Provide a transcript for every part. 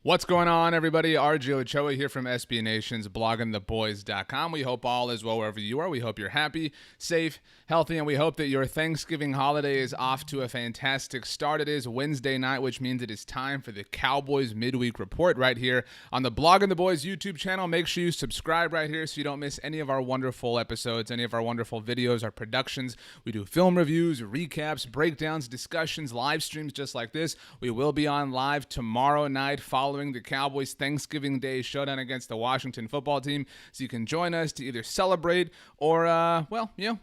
What's going on, everybody? RJ Ochoa here from SB Nation's bloggingtheboys.com. We hope all is well wherever you are. We hope you're happy, safe, healthy, and we hope that your Thanksgiving holiday is off to a fantastic start. It is Wednesday night, which means it is time for the Cowboys Midweek Report right here on the Blogging the Boys YouTube channel. Make sure you subscribe right here so you don't miss any of our wonderful episodes, any of our wonderful videos, our productions. We do film reviews, recaps, breakdowns, discussions, live streams just like this. We will be on live tomorrow night following the Cowboys Thanksgiving Day showdown against the Washington football team, so you can join us to either celebrate or,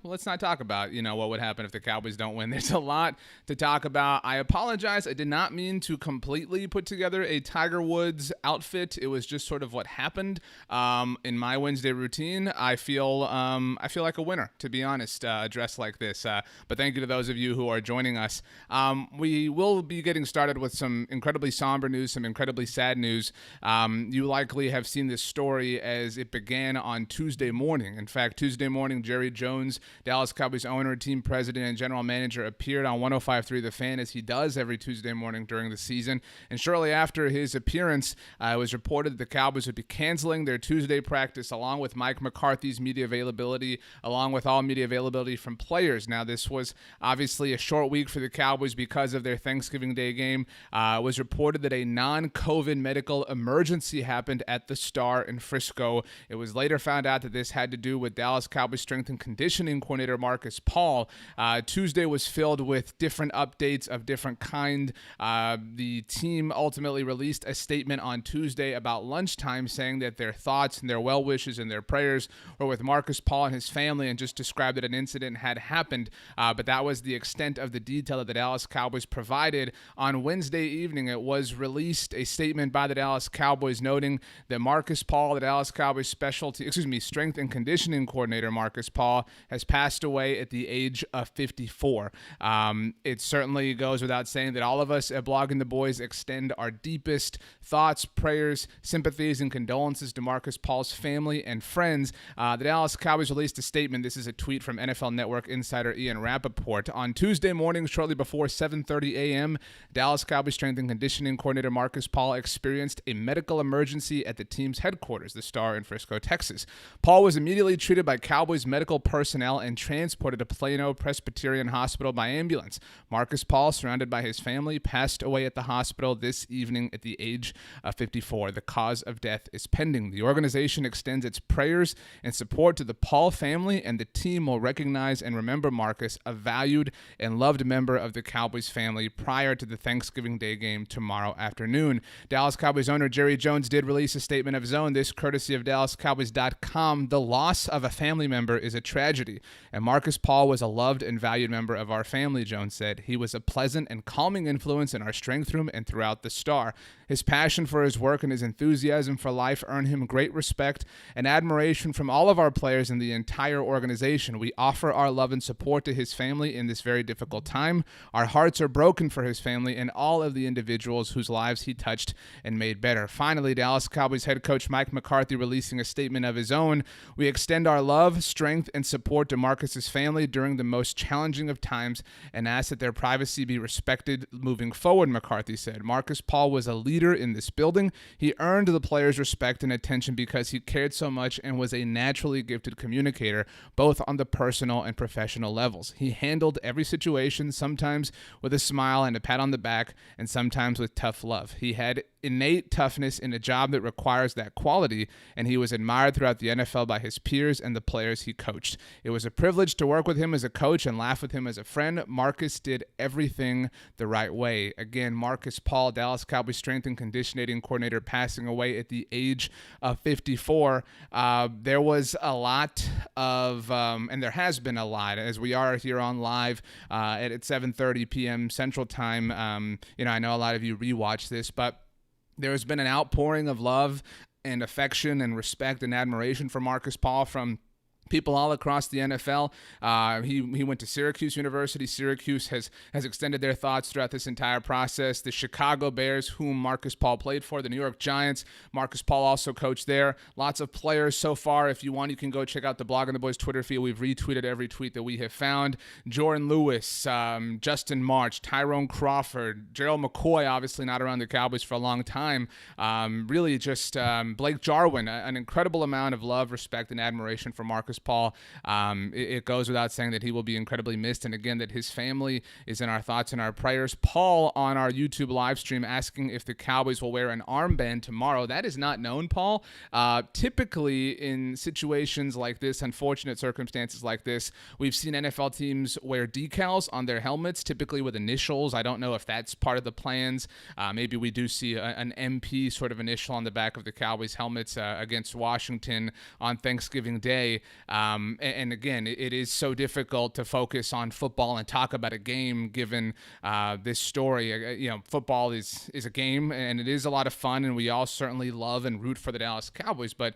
let's not talk about, what would happen if the Cowboys don't win. There's a lot to talk about. I apologize. I did not mean to completely put together a Tiger Woods outfit. It was just sort of what happened in my Wednesday routine. I feel like a winner, to be honest, dressed like this. But thank you to those of you who are joining us. We will be getting started with some incredibly somber news, some incredibly sad news. You likely have seen this story as it began on Tuesday morning. In fact, Tuesday morning, Jerry Jones, Dallas Cowboys owner, team president, and general manager, appeared on 105.3 The Fan, as he does every Tuesday morning during the season. And shortly after his appearance, it was reported that the Cowboys would be canceling their Tuesday practice, along with Mike McCarthy's media availability, along with all media availability from players. Now, this was obviously a short week for the Cowboys because of their Thanksgiving Day game. It was reported that a non-COVID medical emergency happened at the Star in Frisco. It was later found out that this had to do with Dallas Cowboys strength and conditioning coordinator Marcus Paul. Tuesday was filled with different updates of different kind. The team ultimately released a statement on Tuesday about lunchtime saying that their thoughts and their well wishes and their prayers were with Marcus Paul and his family, and just described that an incident had happened. But that was the extent of the detail that the Dallas Cowboys provided. On Wednesday evening, it was released a statement by the Dallas Cowboys noting that Marcus Paul, the Dallas Cowboys strength and conditioning coordinator Marcus Paul, has passed away at the age of 54. It certainly goes without saying that all of us at Blogging the Boys extend our deepest thoughts, prayers, sympathies, and condolences to Marcus Paul's family and friends. The Dallas Cowboys released a statement. This is a tweet from NFL Network insider Ian Rappaport. On Tuesday morning, shortly before 7:30 a.m., Dallas Cowboys strength and conditioning coordinator Marcus Paul experienced a medical emergency at the team's headquarters, the Star in Frisco, Texas. Paul was immediately treated by Cowboys medical personnel and transported to Plano Presbyterian Hospital by ambulance. Marcus Paul, surrounded by his family, passed away at the hospital this evening at the age of 54. The cause of death is pending. The organization extends its prayers and support to the Paul family, and the team will recognize and remember Marcus, a valued and loved member of the Cowboys family, prior to the Thanksgiving Day game tomorrow afternoon. Dallas Cowboys owner Jerry Jones did release a statement of his own, this courtesy of DallasCowboys.com. The loss of a family member is a tragedy, and Marcus Paul was a loved and valued member of our family, Jones said. He was a pleasant and calming influence in our strength room and throughout the Star. His passion for his work and his enthusiasm for life earned him great respect and admiration from all of our players and the entire organization. We offer our love and support to his family in this very difficult time. Our hearts are broken for his family and all of the individuals whose lives he touched and made better. Finally, Dallas Cowboys head coach Mike McCarthy releasing a statement of his own. We extend our love, strength, and support to Marcus's family during the most challenging of times and ask that their privacy be respected moving forward, McCarthy said. Marcus Paul was a leader in this building. He earned the players' respect and attention because he cared so much and was a naturally gifted communicator, both on the personal and professional levels. He handled every situation, sometimes with a smile and a pat on the back, and sometimes with tough love. He had innate toughness in a job that requires that quality, and he was admired throughout the NFL by his peers and the players he coached. It was a privilege to work with him as a coach and laugh with him as a friend. Marcus did everything the right way. Again, Marcus Paul, Dallas Cowboys strength and conditioning coordinator, passing away at the age of 54. There was a lot of, and there has been a lot, as we are here on live at 7:30 p.m. Central Time. I know a lot of you rewatch this, but there has been an outpouring of love and affection and respect and admiration for Marcus Paul from people all across the NFL. He went to Syracuse University. Syracuse has extended their thoughts throughout this entire process. The Chicago Bears, whom Marcus Paul played for, the New York Giants, Marcus Paul also coached there. Lots of players so far. If you want, you can go check out the Blog on the Boys Twitter feed. We've retweeted every tweet that we have found. Jordan Lewis, Justin March, Tyrone Crawford, Gerald McCoy, obviously not around the Cowboys for a long time. Really just Blake Jarwin, an incredible amount of love, respect, and admiration for Marcus Paul. It goes without saying that he will be incredibly missed, and again, that his family is in our thoughts and our prayers. Paul on our YouTube live stream asking if the Cowboys will wear an armband tomorrow. That is not known, Paul. Typically, in situations like this, unfortunate circumstances like this, we've seen NFL teams wear decals on their helmets, typically with initials. I don't know if that's part of the plans. Maybe we do see an MP sort of initial on the back of the Cowboys helmets against Washington on Thanksgiving Day. And again, it is so difficult to focus on football and talk about a game given this story. Football is a game, and it is a lot of fun, and we all certainly love and root for the Dallas Cowboys, but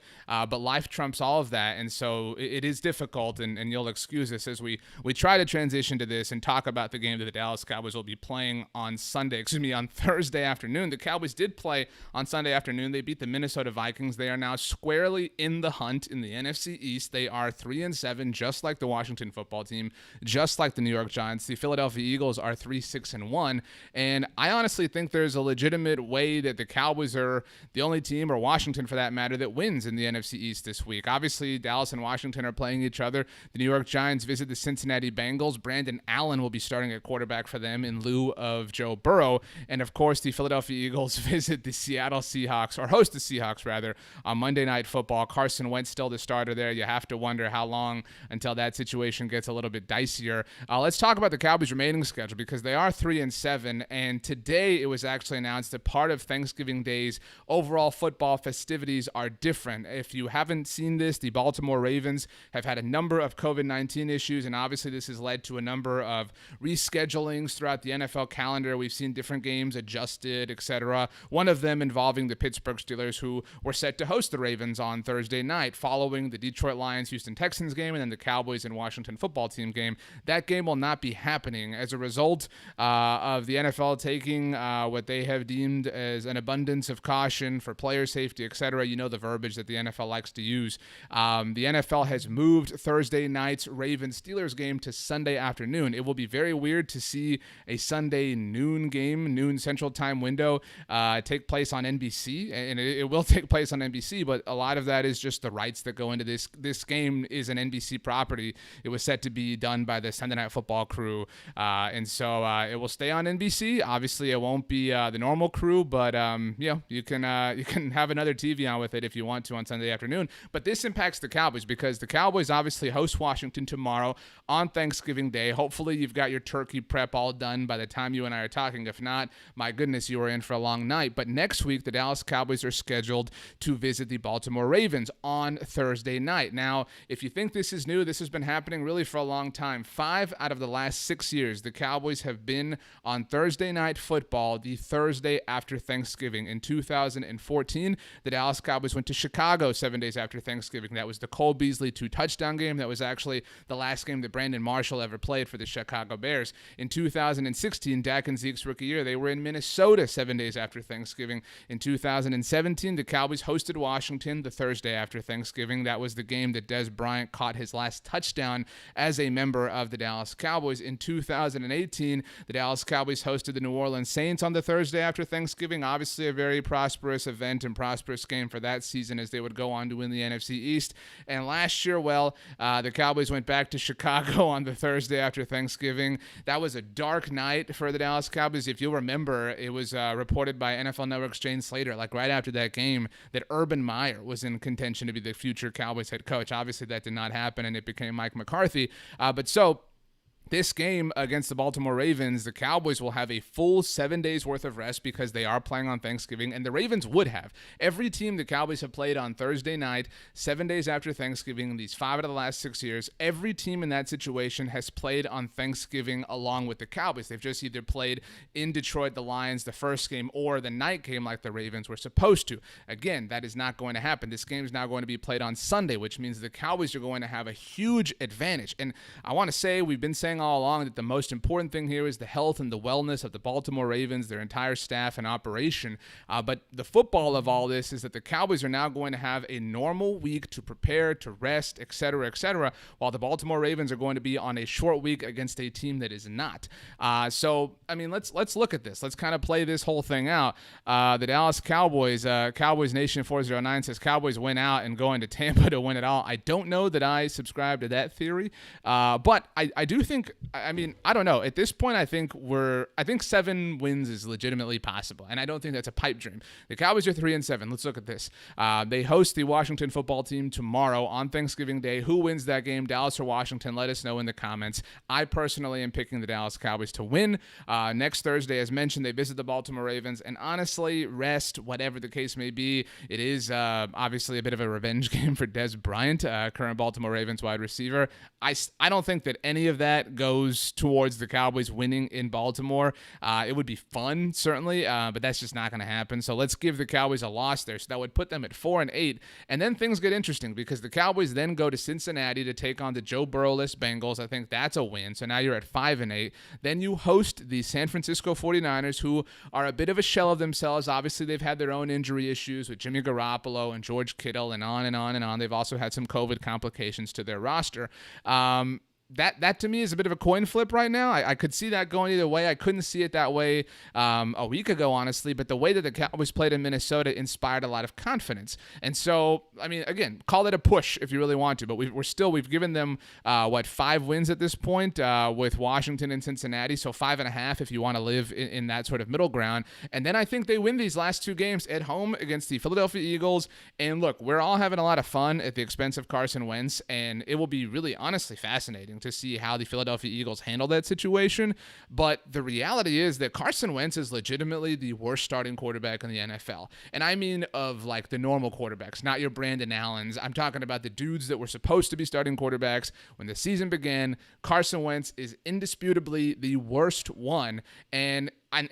life trumps all of that, and so it is difficult, and you'll excuse us as we try to transition to this and talk about the game that the Dallas Cowboys will be playing on Thursday afternoon. The Cowboys did play on Sunday afternoon. They beat the Minnesota Vikings. They are now squarely in the hunt in the NFC East. They are 3-7, just like the Washington football team, just like the New York Giants. The Philadelphia Eagles are 3-6-1, and I honestly think there's a legitimate way that the Cowboys are the only team, or Washington for that matter, that wins in the NFC East this week. Obviously, Dallas and Washington are playing each other. The New York Giants visit the Cincinnati Bengals. Brandon Allen will be starting at quarterback for them in lieu of Joe Burrow. And of course, the Philadelphia Eagles visit the Seattle Seahawks, or host the Seahawks rather, on Monday Night Football. Carson Wentz still the starter there. You have to wonder how long until that situation gets a little bit dicier. Let's talk about the Cowboys' remaining schedule, because they are 3-7, and today it was actually announced that part of Thanksgiving Day's overall football festivities are different. If you haven't seen this, the Baltimore Ravens have had a number of COVID-19 issues, and obviously this has led to a number of reschedulings throughout the NFL calendar. We've seen different games adjusted, etc. One of them involving the Pittsburgh Steelers, who were set to host the Ravens on Thursday night following the Detroit Lions-Houston Texans game and then the Cowboys and Washington football team game. That game will not be happening as a result of the NFL taking what they have deemed as an abundance of caution for player safety, etc. You know the verbiage that the NFL likes to use. The NFL has moved Thursday night's Ravens-Steelers game to Sunday afternoon. It will be very weird to see a Sunday noon game, noon Central Time window, take place on NBC, and it will take place on NBC, but a lot of that is just the rights that go into this. This game is an NBC property. It was set to be done by the Sunday Night Football crew, and so it will stay on NBC. Obviously, it won't be the normal crew, but you can have another TV on with it if you want to on Sunday afternoon. But this impacts the Cowboys, because the Cowboys obviously host Washington tomorrow on Thanksgiving Day. Hopefully, you've got your turkey prep all done by the time you and I are talking. If not, my goodness, you are in for a long night. But next week, the Dallas Cowboys are scheduled to visit the Baltimore Ravens on Thursday night. Now, if you think this is new, this has been happening really for a long time. 5 out of the last 6 years, the Cowboys have been on Thursday Night Football the Thursday after Thanksgiving. In 2014, the Dallas Cowboys went to Chicago 7 days after Thanksgiving. That was the Cole Beasley 2-touchdown game. That was actually the last game that Brandon Marshall ever played for the Chicago Bears. In 2016, Dak and Zeke's rookie year, they were in Minnesota 7 days after Thanksgiving. In 2017, the Cowboys hosted Washington the Thursday after Thanksgiving. That was the game that Dez Bryant caught his last touchdown as a member of the Dallas Cowboys. In 2018, the Dallas Cowboys hosted the New Orleans Saints on the Thursday after Thanksgiving. Obviously a very prosperous event and prosperous game for that season, as they would go on to win the NFC East. And last year, the Cowboys went back to Chicago on the Thursday after Thanksgiving. That was a dark night for the Dallas Cowboys. If you'll remember, it was reported by NFL Network's Jane Slater, like right after that game, that Urban Meyer was in contention to be the future Cowboys head coach. Obviously, that did not happen, and it became Mike McCarthy. This game against the Baltimore Ravens, the Cowboys will have a full 7 days worth of rest because they are playing on Thanksgiving, and the Ravens would have. Every team the Cowboys have played on Thursday night, 7 days after Thanksgiving, these 5 out of the last 6 years, every team in that situation has played on Thanksgiving along with the Cowboys. They've just either played in Detroit, the Lions, the first game, or the night game like the Ravens were supposed to. Again, that is not going to happen. This game is now going to be played on Sunday, which means the Cowboys are going to have a huge advantage. And I want to say, we've been saying all along that the most important thing here is the health and the wellness of the Baltimore Ravens, their entire staff and operation. But the football of all this is that the Cowboys are now going to have a normal week to prepare, to rest, etc., while the Baltimore Ravens are going to be on a short week against a team that is not. So, I mean, let's look at this. Let's kind of play this whole thing out. The Dallas Cowboys, Cowboys Nation 409 says Cowboys win out and go into Tampa to win it all. I don't know that I subscribe to that theory, but I do think, I mean, I don't know. At this point, I think 7 wins is legitimately possible, and I don't think that's a pipe dream. The Cowboys are 3-7. Let's look at this. They host the Washington football team tomorrow on Thanksgiving Day. Who wins that game, Dallas or Washington? Let us know in the comments. I personally am picking the Dallas Cowboys to win. Next Thursday, as mentioned, they visit the Baltimore Ravens, and honestly, rest, whatever the case may be, it is obviously a bit of a revenge game for Dez Bryant, current Baltimore Ravens wide receiver. I don't think that any of that goes towards the Cowboys winning in Baltimore. It would be fun, certainly, but that's just not going to happen. So let's give the Cowboys a loss there. So that would put them at 4-8. And then things get interesting because the Cowboys then go to Cincinnati to take on the Joe Burrow-less Bengals. I think that's a win. So now you're at 5-8. Then you host the San Francisco 49ers, who are a bit of a shell of themselves. Obviously, they've had their own injury issues with Jimmy Garoppolo and George Kittle and on and on and on. They've also had some COVID complications to their roster. That to me is a bit of a coin flip right now. I could see that going either way. I couldn't see it that way a week ago, honestly, but the way that the Cowboys played in Minnesota inspired a lot of confidence. And so, I mean, again, call it a push if you really want to, but we've given them, 5 wins at this point with Washington and Cincinnati, so 5.5 if you want to live in that sort of middle ground. And then I think they win these last 2 games at home against the Philadelphia Eagles. And look, we're all having a lot of fun at the expense of Carson Wentz, and it will be really, honestly fascinating to see how the Philadelphia Eagles handle that situation. But the reality is that Carson Wentz is legitimately the worst starting quarterback in the NFL. And I mean of like the normal quarterbacks, not your Brandon Allens. I'm talking about the dudes that were supposed to be starting quarterbacks when the season began. Carson Wentz is indisputably the worst one. And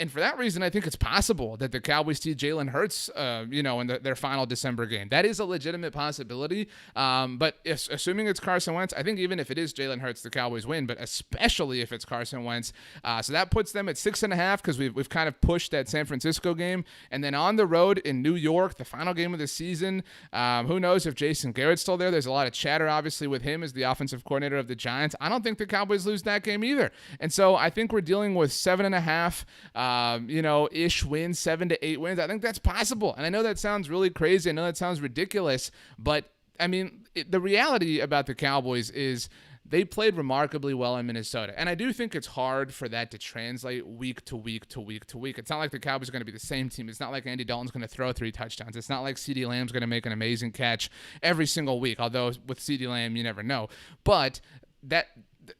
for that reason, I think it's possible that the Cowboys see Jalen Hurts, in their final December game. That is a legitimate possibility. But assuming it's Carson Wentz, I think even if it is Jalen Hurts, the Cowboys win. But especially if it's Carson Wentz, so that puts them at 6.5 because we've kind of pushed that San Francisco game, and then on the road in New York, the final game of the season. Who knows if Jason Garrett's still there? There's a lot of chatter, obviously, with him as the offensive coordinator of the Giants. I don't think the Cowboys lose that game either, and so I think we're dealing with 7.5. Ish wins, 7 to 8 wins. I think that's possible. And I know that sounds really crazy. I know that sounds ridiculous. But, I mean, the reality about the Cowboys is they played remarkably well in Minnesota. And I do think it's hard for that to translate week to week to week to week. It's not like the Cowboys are going to be the same team. It's not like Andy Dalton's going to throw 3 touchdowns. It's not like CeeDee Lamb's going to make an amazing catch every single week, although with CeeDee Lamb, you never know. But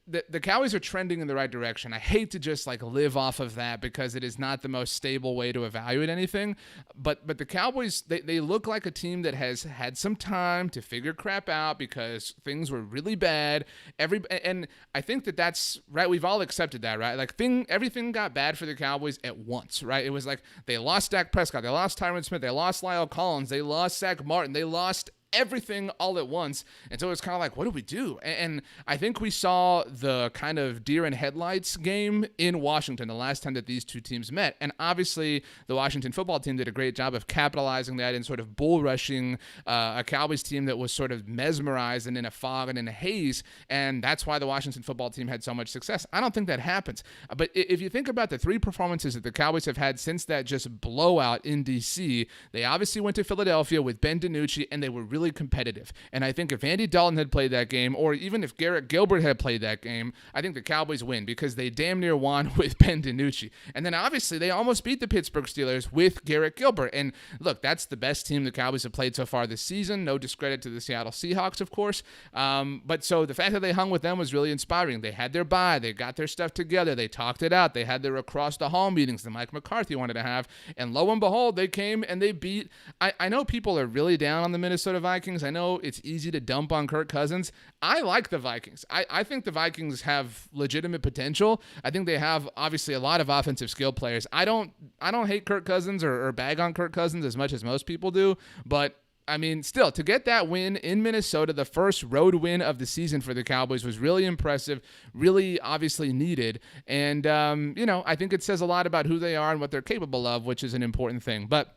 the Cowboys are trending in the right direction. I hate to just live off of that because it is not the most stable way to evaluate anything. But the Cowboys, they look like a team that has had some time to figure crap out because things were really bad. And I think that's right. We've all accepted that, right? Everything got bad for the Cowboys at once, right? It was like they lost Dak Prescott, they lost Tyron Smith, they lost Lyle Collins, they lost Zach Martin, they lost everything all at once. And so it's kind of like, what do we do? And I think we saw the kind of deer in headlights game in Washington the last time that these two teams met. And obviously the Washington football team did a great job of capitalizing that and sort of bull rushing a Cowboys team that was sort of mesmerized and in a fog and in a haze. And that's why the Washington football team had so much success. I don't think that happens. But if you think about the 3 performances that the Cowboys have had since that just blowout in DC, they obviously went to Philadelphia with Ben DiNucci, and they were really competitive. And I think if Andy Dalton had played that game, or even if Garrett Gilbert had played that game. I think the Cowboys win because they damn near won with Ben DiNucci. And then obviously they almost beat the Pittsburgh Steelers with Garrett Gilbert. And look, that's the best team the Cowboys have played so far this season. No discredit to the Seattle Seahawks, of course. But so the fact that they hung with them was really inspiring. They had their bye. They got their stuff together. They talked it out. They had their across the hall meetings that Mike McCarthy wanted to have. And lo and behold, they came and they beat. I know people are really down on the Minnesota Vikings. I know it's easy to dump on Kirk Cousins. I like the Vikings. I think the Vikings have legitimate potential. I think they have obviously a lot of offensive skill players. I don't hate Kirk Cousins or bag on Kirk Cousins as much as most people do, but I mean, still, to get that win in Minnesota, the first road win of the season for the Cowboys, was really impressive, really obviously needed. And, I think it says a lot about who they are and what they're capable of, which is an important thing. But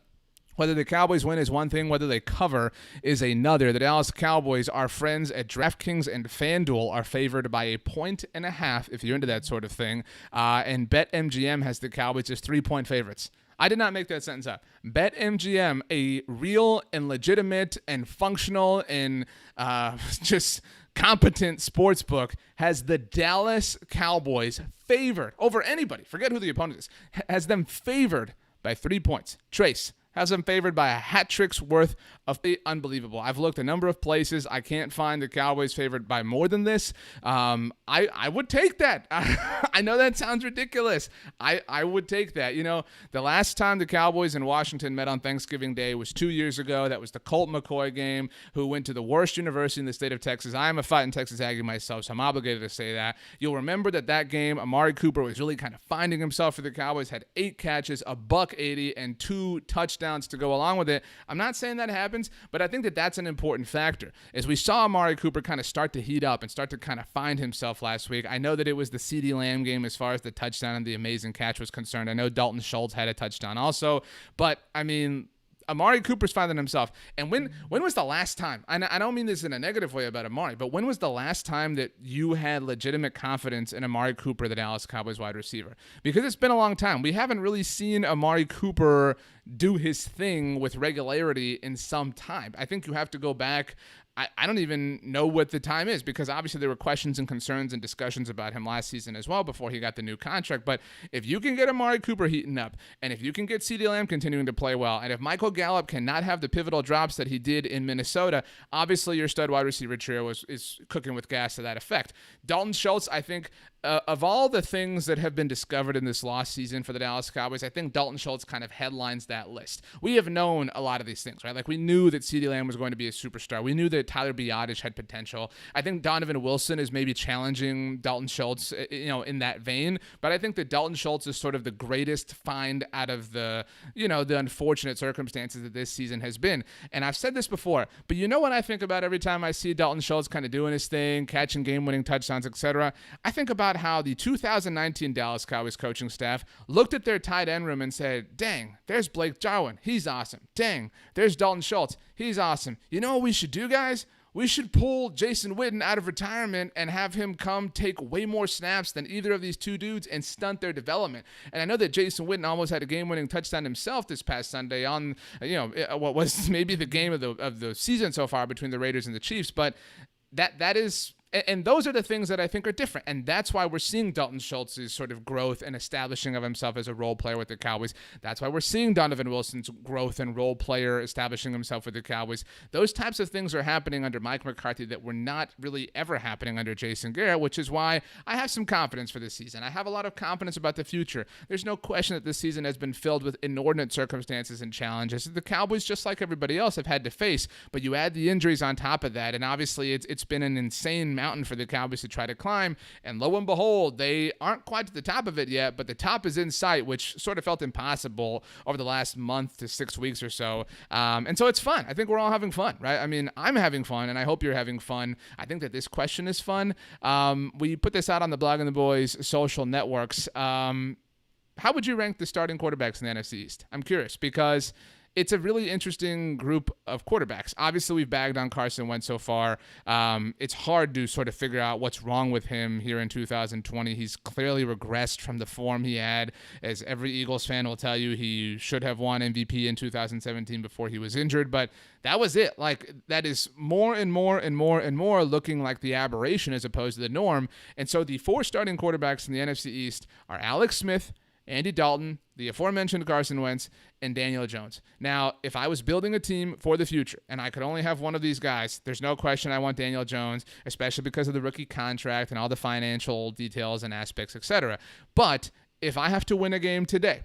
whether the Cowboys win is one thing, whether they cover is another. The Dallas Cowboys, our friends at DraftKings and FanDuel, are favored by 1.5 if you're into that sort of thing. And BetMGM has the Cowboys as 3-point favorites. I did not make that sentence up. BetMGM, a real and legitimate and functional and just competent sports book, has the Dallas Cowboys favored over anybody. Forget who the opponent is. Has them favored by 3 points. Trace has them favored by a hat trick's worth of unbelievable. I've looked a number of places. I can't find the Cowboys favored by more than this. I would take that. I know that sounds ridiculous. I would take that. The last time the Cowboys and Washington met on Thanksgiving Day was 2 years ago. That was the Colt McCoy game, who went to the worst university in the state of Texas. I am a fighting Texas Aggie myself, so I'm obligated to say that. You'll remember that game, Amari Cooper was really kind of finding himself for the Cowboys, had 8 catches, $180, and 2 touchdowns to go along with it. I'm not saying that happens, but I think that that's an important factor. As we saw Amari Cooper kind of start to heat up and start to kind of find himself last week, I know that it was the CeeDee Lamb game as far as the touchdown and the amazing catch was concerned. I know Dalton Schultz had a touchdown also, but I mean, Amari Cooper's finding himself. And when was the last time, and I don't mean this in a negative way about Amari, but when was the last time that you had legitimate confidence in Amari Cooper, the Dallas Cowboys wide receiver? Because it's been a long time. We haven't really seen Amari Cooper do his thing with regularity in some time. I think you have to go back. I don't even know what the time is, because obviously there were questions and concerns and discussions about him last season as well before he got the new contract. But if you can get Amari Cooper heating up, and if you can get CeeDee Lamb continuing to play well, and if Michael Gallup cannot have the pivotal drops that he did in Minnesota, obviously your stud wide receiver trio is cooking with gas to that effect. Dalton Schultz, I think, of all the things that have been discovered in this lost season for the Dallas Cowboys, I think Dalton Schultz kind of headlines that list. We have known a lot of these things, right? Like, we knew that CeeDee Lamb was going to be a superstar. We knew that Tyler Biadasz had potential. I think Donovan Wilson is maybe challenging Dalton Schultz, in that vein. But I think that Dalton Schultz is sort of the greatest find out of the unfortunate circumstances that this season has been. And I've said this before, but you know what I think about every time I see Dalton Schultz kind of doing his thing, catching game-winning touchdowns, etc.? I think about how the 2019 Dallas Cowboys coaching staff looked at their tight end room and said, dang, there's Blake Jarwin. He's awesome. Dang, there's Dalton Schultz. He's awesome. You know what we should do, guys? We should pull Jason Witten out of retirement and have him come take way more snaps than either of these two dudes and stunt their development. And I know that Jason Witten almost had a game-winning touchdown himself this past Sunday on, what was maybe the game of the season so far between the Raiders and the Chiefs. But that is. And those are the things that I think are different. And that's why we're seeing Dalton Schultz's sort of growth and establishing of himself as a role player with the Cowboys. That's why we're seeing Donovan Wilson's growth and role player establishing himself with the Cowboys. Those types of things are happening under Mike McCarthy that were not really ever happening under Jason Garrett, which is why I have some confidence for this season. I have a lot of confidence about the future. There's no question that this season has been filled with inordinate circumstances and challenges that the Cowboys, just like everybody else, have had to face. But you add the injuries on top of that, and obviously it's been an insane mountain for the Cowboys to try to climb, and lo and behold, they aren't quite to the top of it yet, but the top is in sight, which sort of felt impossible over the last month to 6 weeks or so. And so it's fun. I think we're all having fun, right? I mean, I'm having fun, and I hope you're having fun. I think that this question is fun. We put this out on the Blog and the Boys social networks. How would you rank the starting quarterbacks in the NFC East? I'm curious, because it's a really interesting group of quarterbacks. Obviously, we've bagged on Carson Wentz so far. It's hard to sort of figure out what's wrong with him here in 2020. He's clearly regressed from the form he had. As every Eagles fan will tell you, he should have won MVP in 2017 before he was injured, but that was it. Like, that is more and more and more and more looking like the aberration as opposed to the norm. And so the 4 starting quarterbacks in the NFC East are Alex Smith, Andy Dalton, the aforementioned Carson Wentz, and Daniel Jones. Now, if I was building a team for the future and I could only have one of these guys, there's no question I want Daniel Jones, especially because of the rookie contract and all the financial details and aspects, etc. But if I have to win a game today,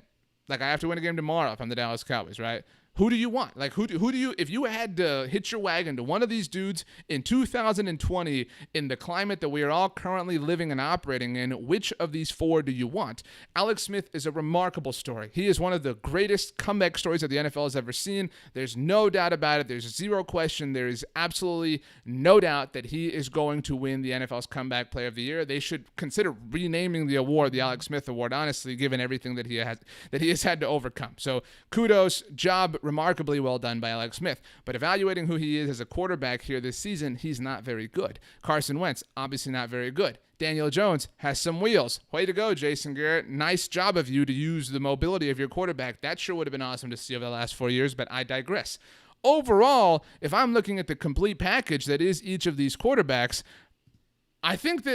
like I have to win a game tomorrow if I'm the Dallas Cowboys, right? Who do you want? Like, who do you, if you had to hitch your wagon to one of these dudes in 2020 in the climate that we are all currently living and operating in, which of these 4 do you want? Alex Smith is a remarkable story. He is one of the greatest comeback stories that the NFL has ever seen. There's no doubt about it. There's zero question. There is absolutely no doubt that he is going to win the NFL's Comeback Player of the Year. They should consider renaming the award the Alex Smith Award, honestly, given everything that he has had to overcome. So kudos, job, remarkably well done by Alex Smith. But evaluating who he is as a quarterback here this season, he's not very good. Carson Wentz, obviously not very good. Daniel Jones has some wheels. Way to go, Jason Garrett. Nice job of you to use the mobility of your quarterback. That sure would have been awesome to see over the last 4 years, but I digress. Overall, if I'm looking at the complete package that is each of these quarterbacks, I think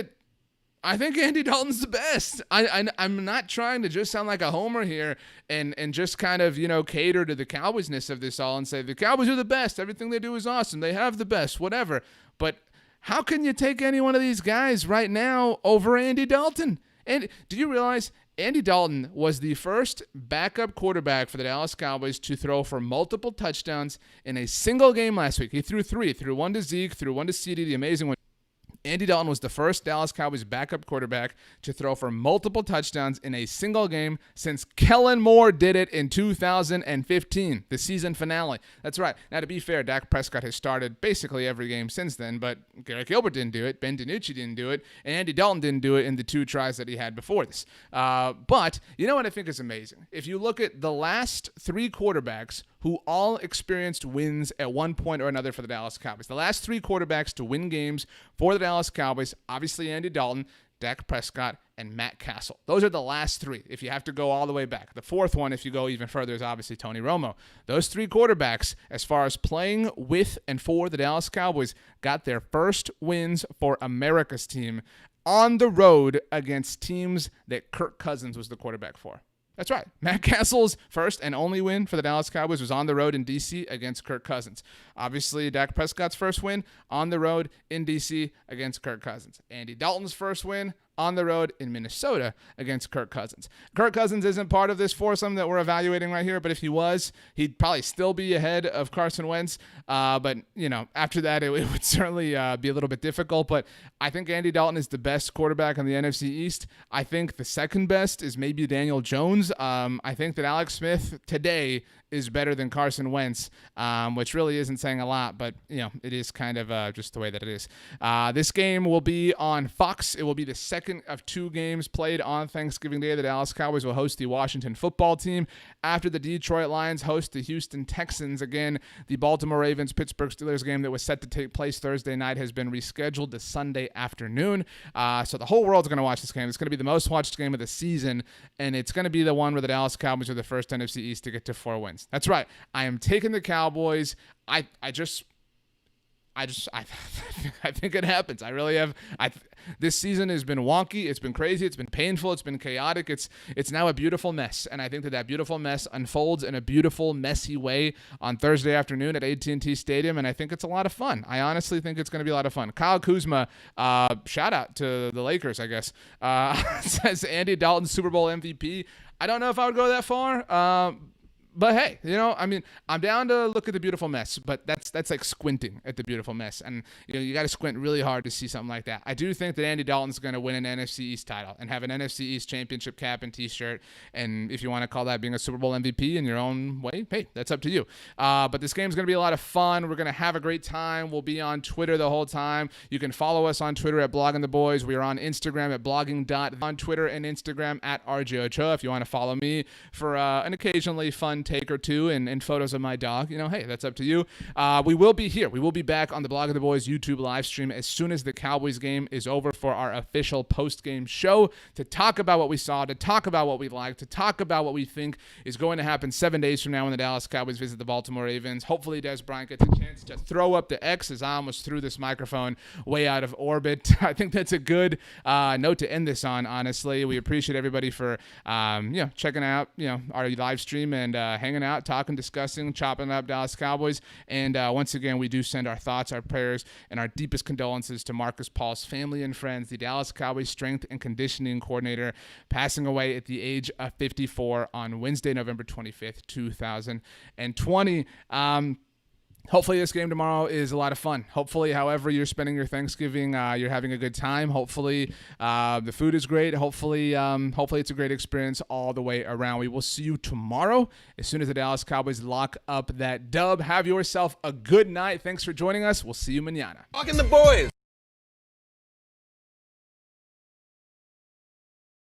Andy Dalton's the best. I'm not trying to just sound like a homer here and just kind of, cater to the Cowboys-ness of this all and say the Cowboys are the best. Everything they do is awesome. They have the best, whatever. But how can you take any one of these guys right now over Andy Dalton? And do you realize Andy Dalton was the first backup quarterback for the Dallas Cowboys to throw for multiple touchdowns in a single game last week? He threw 3. Threw 1 to Zeke, threw 1 to CeeDee, the amazing one. Andy Dalton was the first Dallas Cowboys backup quarterback to throw for multiple touchdowns in a single game since Kellen Moore did it in 2015, the season finale. That's right. Now, to be fair, Dak Prescott has started basically every game since then, but Garrett Gilbert didn't do it, Ben DiNucci didn't do it, and Andy Dalton didn't do it in the 2 tries that he had before this. But you know what I think is amazing? If you look at the last 3 quarterbacks who all experienced wins at one point or another for the Dallas Cowboys. The last 3 quarterbacks to win games for the Dallas Cowboys, obviously Andy Dalton, Dak Prescott, and Matt Castle. Those are the last 3, if you have to go all the way back. The 4th one, if you go even further, is obviously Tony Romo. Those 3 quarterbacks, as far as playing with and for the Dallas Cowboys, got their first wins for America's team on the road against teams that Kirk Cousins was the quarterback for. That's right. Matt Castle's first and only win for the Dallas Cowboys was on the road in D.C. against Kirk Cousins. Obviously, Dak Prescott's first win on the road in D.C. against Kirk Cousins. Andy Dalton's first win on the road in Minnesota against Kirk Cousins. Kirk Cousins isn't part of this foursome that we're evaluating right here, but if he was, he'd probably still be ahead of Carson Wentz. But, after that, it would certainly be a little bit difficult. But I think Andy Dalton is the best quarterback in the NFC East. I think the second best is maybe Daniel Jones. I think that Alex Smith today is better than Carson Wentz, which really isn't saying a lot, but it is kind of just the way that it is. This game will be on Fox. It will be the second of 2 games played on Thanksgiving Day. The Dallas Cowboys will host the Washington football team after the Detroit Lions host the Houston Texans. Again, the Baltimore Ravens Pittsburgh Steelers game that was set to take place Thursday night has been rescheduled to Sunday afternoon. So the whole world's going to watch this game. It's going to be the most watched game of the season, and it's going to be the one where the Dallas Cowboys are the first NFC East to get to 4 wins. That's right. I am taking the Cowboys. I think it happens. I really have. This season has been wonky. It's been crazy. It's been painful. It's been chaotic. It's now a beautiful mess, and I think that beautiful mess unfolds in a beautiful, messy way on Thursday afternoon at AT&T Stadium, and I think it's a lot of fun. I honestly think it's going to be a lot of fun. Kyle Kuzma, shout out to the Lakers, I guess, says Andy Dalton Super Bowl MVP. I don't know if I would go that far. But hey, I'm down to look at the beautiful mess, but that's like squinting at the beautiful mess. And, you got to squint really hard to see something like that. I do think that Andy Dalton's going to win an NFC East title and have an NFC East championship cap and t-shirt. And if you want to call that being a Super Bowl MVP in your own way, hey, that's up to you. But this game's going to be a lot of fun. We're going to have a great time. We'll be on Twitter the whole time. You can follow us on Twitter at Blogging the Boys. We are on Instagram at blogging. On Twitter and Instagram at RJ Ochoa if you want to follow me for an occasionally fun take or two and photos of my dog, hey, that's up to you. We will be here. We will be back on the Blog of the Boys YouTube live stream as soon as the Cowboys game is over for our official post-game show to talk about what we saw, to talk about what we liked, to talk about what we think is going to happen 7 days from now when the Dallas Cowboys visit the Baltimore Ravens. Hopefully Des Bryant gets a chance to throw up the X as I almost threw this microphone way out of orbit. I think that's a good note to end this on, honestly. We appreciate everybody for checking out our live stream and hanging out, talking, discussing, chopping up Dallas Cowboys. And once again, we do send our thoughts, our prayers, and our deepest condolences to Marcus Paul's family and friends, the Dallas Cowboys strength and conditioning coordinator, passing away at the age of 54 on Wednesday, November 25th, 2020. Hopefully this game tomorrow is a lot of fun. Hopefully, however you're spending your Thanksgiving, you're having a good time. Hopefully, the food is great. Hopefully it's a great experience all the way around. We will see you tomorrow as soon as the Dallas Cowboys lock up that dub. Have yourself a good night. Thanks for joining us. We'll see you mañana. Talking the boys.